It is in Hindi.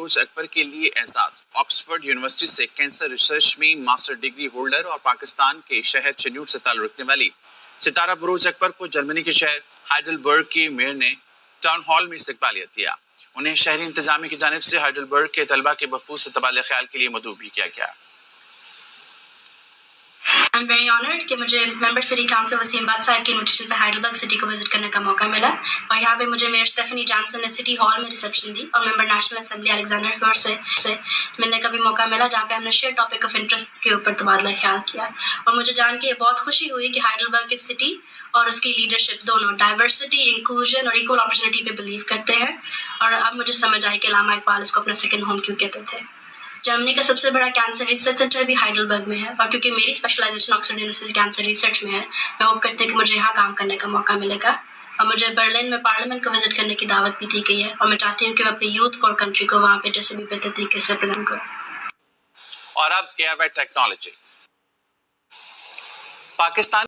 अबरोज अकबर के लिए एजाज। ऑक्सफोर्ड यूनिवर्सिटी से कैंसर रिसर्च में मास्टर डिग्री होल्डर और पाकिस्तान के शहर चन्यूट से ताल्लुक रखने वाली सितारा बरूज अकबर को जर्मनी के शहर हाइडलबर्ग के मेयर ने टाउन हॉल में इस्तकबालियत दिया। उन्हें शहरी इंतजामिया की जानिब से हाइडलबर्ग के तलबा के वफूद से तबादला ख्याल के लिए मदऊ भी किया गया। I'm very honored कि मुझे मेंबर सिटी काउंसिल वसीम बाद साहब के इन्विटेशन पे हाइडलबर्ग सिटी को विजिट करने का मौका मिला और यहाँ पे मुझे मेयर स्टेफनी जॉनसन ने सिटी हॉल में रिसेप्शन दी और member national assembly Alexander Ford से मिलने का भी मौका मिला, जहाँ पे हमने शेयर टॉपिक ऑफ इंटरेस्ट के ऊपर तबादला ख्याल किया। और मुझे जान के बहुत खुशी हुई कि हाइडलबर्ग की सिटी और उसकी लीडरशिप दोनों डाइवर्सिटी, इंक्लूजन और इक्वल अपॉर्चुनिटी पे बिलीव करते हैं। और अब मुझे समझ आई कि अल्लामा इकबाल इसको अपना सेकंड होम क्यों कहते थे। जर्मनी का सबसे बड़ा कैंसर रिसर्च सेंटर भी हाइडलबर्ग में है और क्योंकि मेरी specialisation Oxford university cancer research में है, मैं होप करती हूँ कि मुझे यहाँ काम करने का मौका मिलेगा। और मुझे बर्लिन में पार्लियामेंट को विजिट करने की दावत भी दी गई है और मैं चाहती हूँ कि मैं अपनी यूथ को और कंट्री को वहाँ पे जैसे भी बेहतर तरीके से प्रेजेंट करूँ। और अब एआई टेक्नोलॉजी। पाकिस्तान